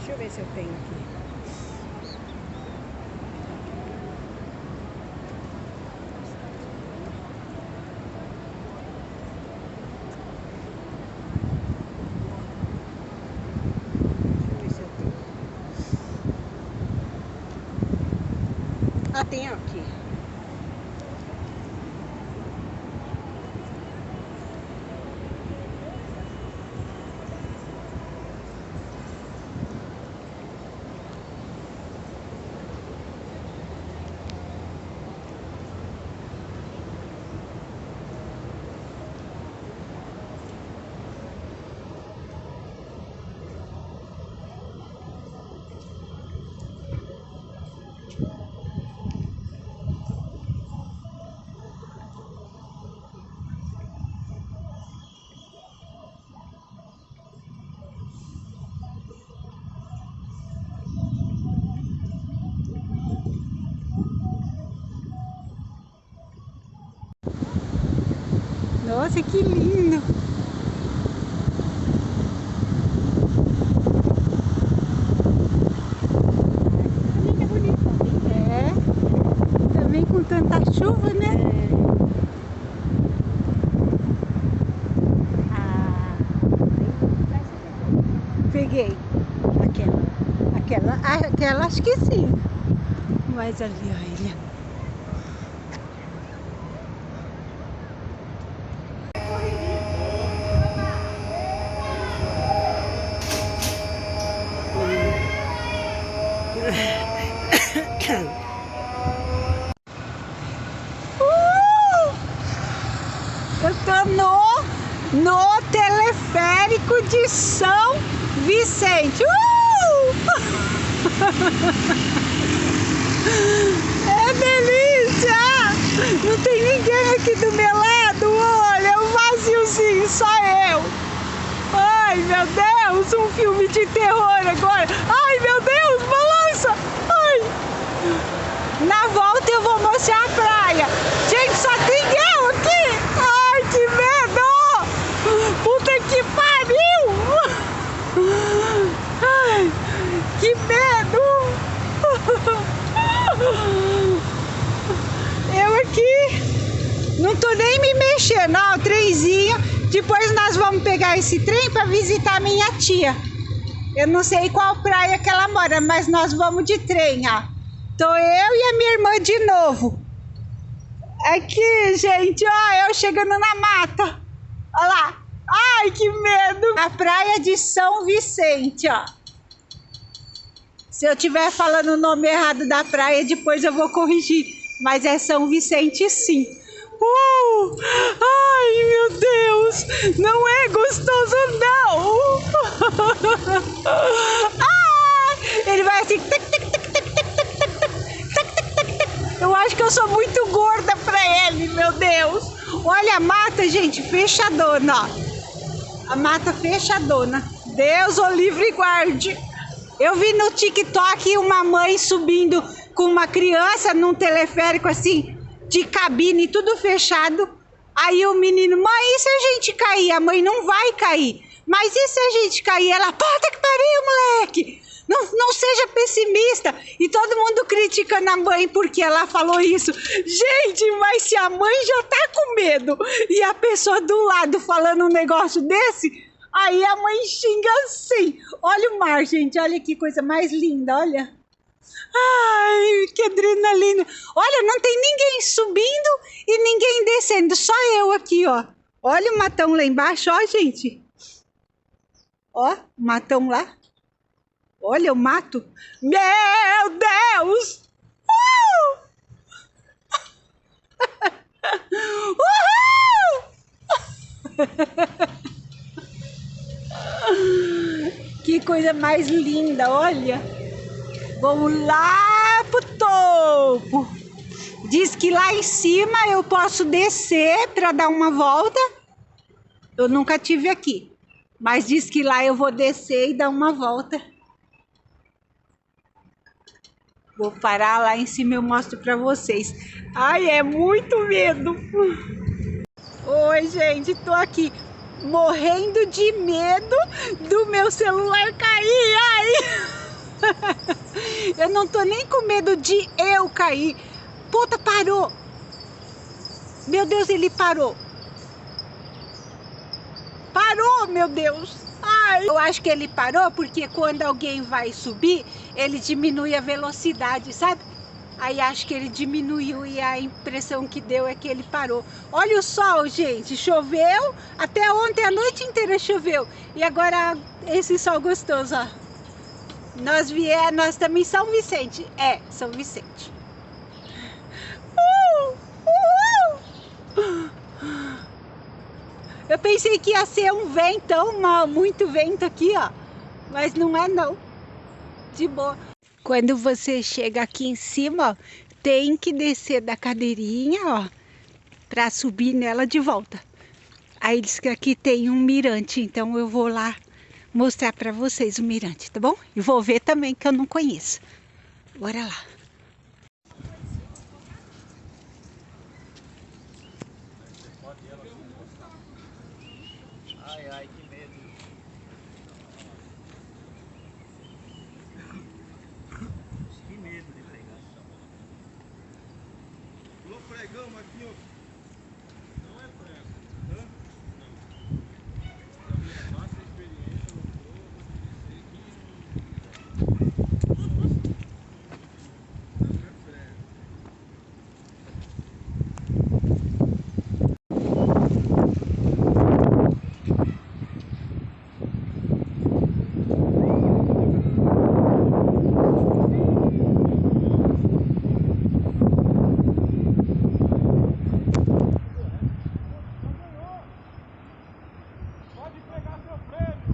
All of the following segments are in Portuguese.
Deixa eu ver se eu tenho aqui. Ah, tem aqui. Nossa, que lindo! Também tá bonito. É, também com tanta chuva, né? Ah, peguei aquela acho que sim. Mas ali, ó, ele. Eu tô no teleférico de São Vicente. É delícia! Não tem ninguém aqui do meu lado, olha, é um vaziozinho, só eu. Ai, meu Deus, um filme de terror agora. Ai, meu Deus, balança! Ai. Na volta eu vou mostrar a praia. Gente, só tem eu aqui. Ai, que medo! Puta que pariu! Ai, que medo! Eu aqui não tô nem me mexendo. Ó, o trenzinho. Depois nós vamos pegar esse trem para visitar a minha tia. Eu não sei qual praia que ela mora, mas nós vamos de trem, ó. Tô eu e a minha irmã de novo. Aqui, gente, ó, eu chegando na mata. Olha lá. Ai, que medo. A praia de São Vicente, ó. Se eu estiver falando o nome errado da praia, depois eu vou corrigir. Mas é São Vicente, sim. Ai, meu Deus. Não é gostoso, não. Ah, ele vai assim... Eu acho que eu sou muito gorda pra ele, meu Deus. Olha a mata, gente, fechadona, ó. A mata fechadona. Deus o livre e guarde. Eu vi no TikTok uma mãe subindo com uma criança num teleférico assim, de cabine, tudo fechado. Aí o menino, mãe, e se a gente cair? A mãe, não vai cair. Mas e se a gente cair? Ela, puta que pariu, moleque. Não seja pessimista. E todo mundo criticando a mãe porque ela falou isso. Gente, mas se a mãe já tá com medo e a pessoa do lado falando um negócio desse, aí a mãe xinga assim. Olha o mar, gente. Olha que coisa mais linda, olha. Ai, que adrenalina. Olha, não tem ninguém subindo e ninguém descendo. Só eu aqui, ó. Olha o matão lá embaixo, ó, gente. Ó, o matão lá. Olha o mato. Meu Deus! Que coisa mais linda, olha. Vamos lá pro topo. Diz que lá em cima eu posso descer para dar uma volta. Eu nunca tive aqui. Mas diz que lá eu vou descer e dar uma volta. Vou parar lá em cima e eu mostro pra vocês. Ai, é muito medo. Oi, gente, tô aqui morrendo de medo do meu celular cair. Ai. Eu não tô nem com medo de eu cair. Puta, parou. Meu Deus, ele parou. Parou, meu Deus. Ai. Eu acho que ele parou porque quando alguém vai subir, ele diminui a velocidade, sabe? Aí acho que ele diminuiu e a impressão que deu é que ele parou. Olha o sol, gente. Choveu. Até ontem a noite inteira choveu. E agora esse sol gostoso, ó. Nós estamos em São Vicente. É, São Vicente. Eu pensei que ia ser um ventão, muito vento aqui, ó. Mas não é não. De boa. Quando você chega aqui em cima, ó, tem que descer da cadeirinha, ó, para subir nela de volta. Aí diz que aqui tem um mirante, então eu vou lá mostrar para vocês o mirante, tá bom? E vou ver também que eu não conheço. Bora lá. Ai, ai, que medo. Que medo de pegar. Alô, pregão, aqui, ó. Não é prego. Hã? Não. Passa a experiência, não é prego. Pode pegar seu prêmio.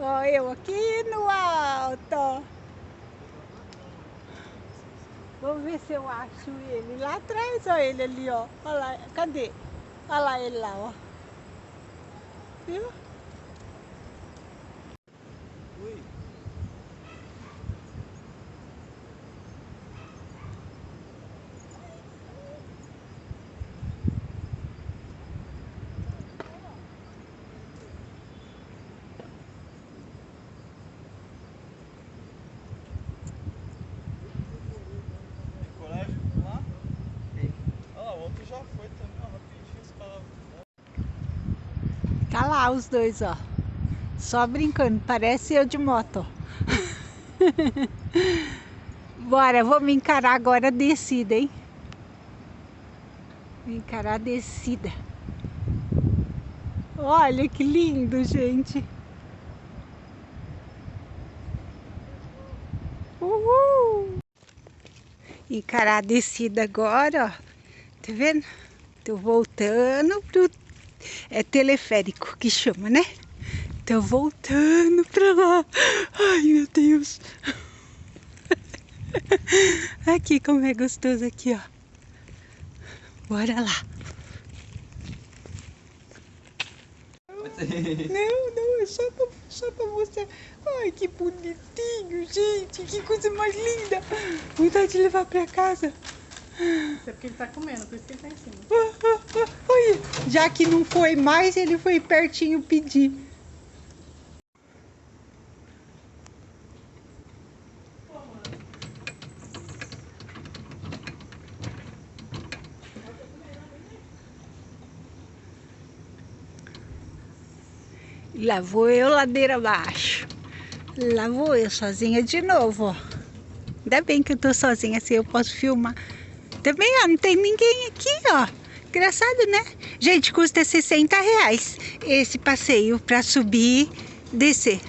Ó, eu aqui no alto. Vamos ver se eu acho ele. Lá atrás, ó, ele ali, ó. Olha lá, cadê? Olha lá ele lá, ó. Viu? Oi. Tem coragem de pular? Olha lá, o outro já foi também, ó, rapidinho os caras. Tá lá os dois, ó. Só brincando, parece eu de moto. Bora, vamos encarar agora a descida, hein? Vou encarar a descida. Olha que lindo, gente. Uhul! Encarar a descida agora, ó. Tá vendo? Tô voltando pro... É teleférico que chama, né? Tô voltando pra lá. Ai, meu Deus. Aqui como é gostoso aqui, ó. Bora lá. Não, é só pra mostrar. Ai, que bonitinho, gente. Que coisa mais linda. Vontade de levar pra casa. Isso é porque ele tá comendo, por isso que ele tá em cima. Olha, já que não foi mais, ele foi pertinho pedir. Lá vou eu ladeira abaixo. Lá vou eu sozinha de novo, ó. Ainda bem que eu tô sozinha, assim eu posso filmar. Também, ó, não tem ninguém aqui, ó. Engraçado, né? Gente, custa R$60 esse passeio pra subir e descer.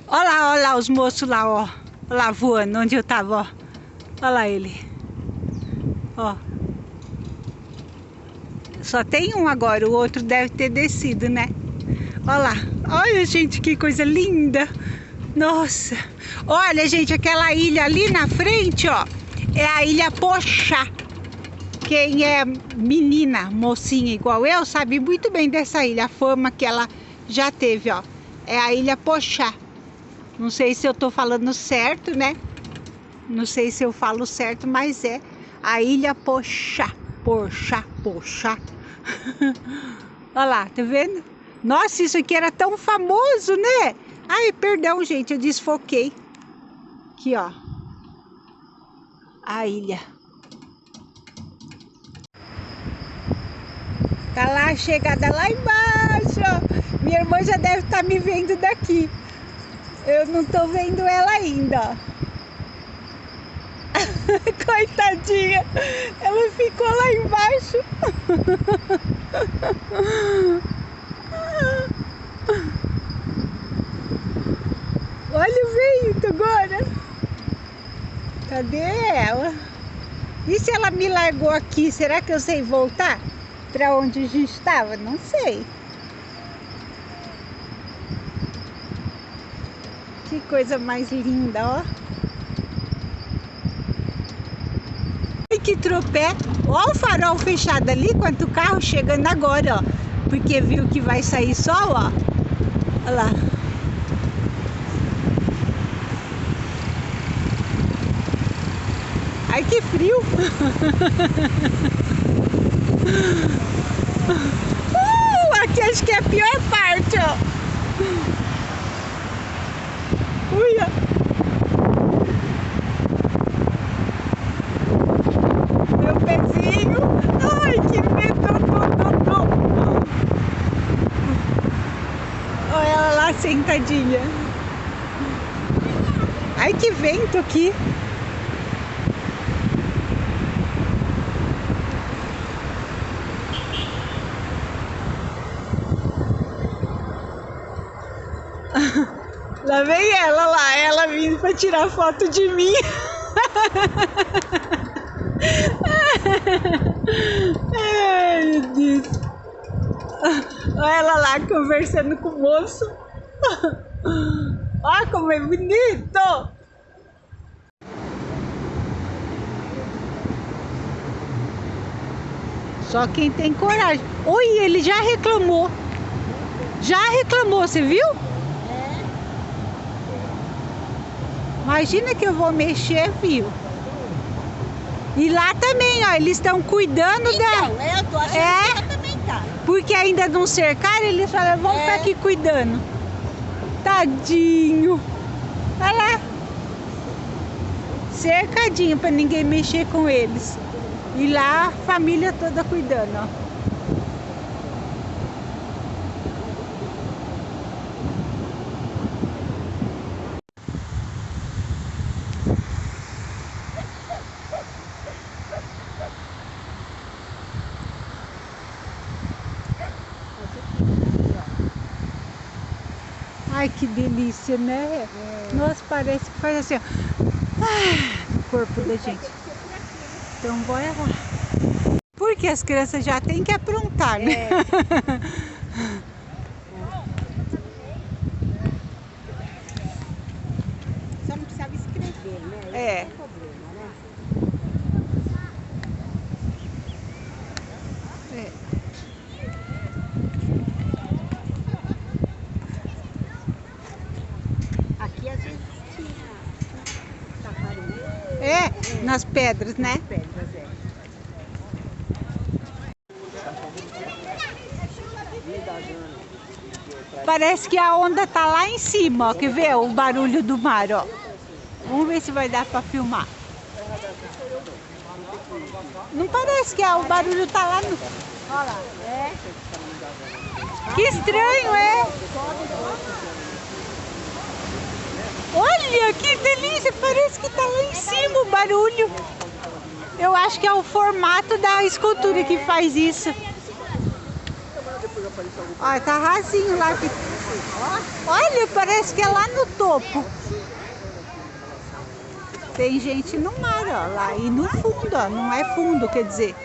Ó lá os moços lá, ó. Ó lá voando, onde eu tava, ó. Ó lá ele. Ó. Só tem um agora, o outro deve ter descido, né? Ó lá. Olha, gente, que coisa linda. Nossa. Olha, gente, aquela ilha ali na frente, ó. É a Ilha Pochá. Quem é menina, mocinha igual eu, sabe muito bem dessa ilha. A fama que ela já teve, ó. É a Ilha Pochá. Não sei se eu tô falando certo, né? Não sei se eu falo certo, mas é a Ilha Pochá. Pochá. Olha lá, tá vendo? Nossa, isso aqui era tão famoso, né? Ai, perdão, gente, eu desfoquei. Aqui, ó. A ilha. Tá lá a chegada lá embaixo, ó. Minha irmã já deve estar me vendo daqui. Eu não tô vendo ela ainda, ó. Coitadinha, ela ficou lá embaixo. Olha o vento agora. Cadê ela? E se ela me largou aqui, será que eu sei voltar para onde a gente estava? Não sei. Que coisa mais linda, ó. Ai, que tropé. Ó o farol fechado ali, quanto carro chegando agora, ó. Porque viu que vai sair sol, ó. Olha lá. Ai, que frio! Aqui acho que é a pior parte, ó. Uia! Meu pezinho! Ai, que medo! Olha ela lá sentadinha. Ai, que vento aqui! Lá vem ela lá, ela vindo para tirar foto de mim. Ai, meu Deus. Olha ela lá conversando com o moço. Olha como é bonito. Só quem tem coragem. Oi, ele já reclamou. Já reclamou, você viu? Imagina que eu vou mexer, viu? E lá também, ó, eles estão cuidando da... Eu tô achando que ela também tá. Porque ainda não cercaram, eles falaram, vamos ficar aqui cuidando. Tadinho. Olha lá. Cercadinho para ninguém mexer com eles. E lá a família toda cuidando, ó. Ai, que delícia, né? Nossa, parece que faz assim, ó. O corpo da gente. Então, bora lá. Porque as crianças já têm que aprontar, né? dele, né? Esse É. é o problema, né? É. Aqui às vezes tinha taparinho, É, nas pedras, né? pedras, é. Parece que a onda tá lá em cima, ó. Quer ver o barulho do mar, ó? Vamos ver se vai dar pra filmar. Não parece que o barulho tá lá no... Olha lá, é. Que estranho, é? Olha, que delícia! Parece que tá lá em cima o barulho. Eu acho que é o formato da escultura que faz isso. Olha, tá rasinho lá. Olha, parece que é lá no topo. Tem gente no mar, ó, lá. E no fundo, ó. Não é fundo, quer dizer.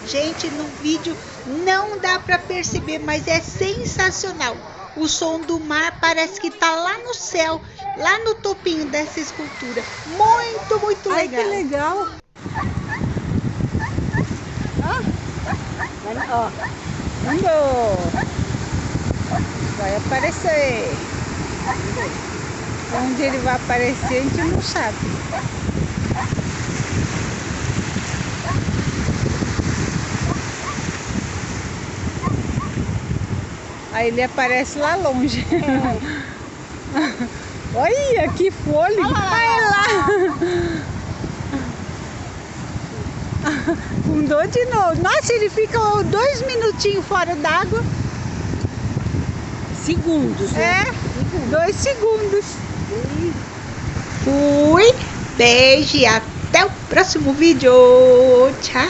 Gente, no vídeo não dá pra perceber, mas é sensacional. O som do mar parece que tá lá no céu, lá no topinho dessa escultura. Muito, muito legal. Ai, que legal. Ó, Vai aparecer. Onde ele vai aparecer, a gente não sabe. Aí ele aparece lá longe. Olha que fôlego. Olha lá. Fundou de novo. Nossa, ele fica 2 minutinhos fora d'água. segundos, né? É, 2 segundos. Fui. Beijo e até o próximo vídeo. Tchau.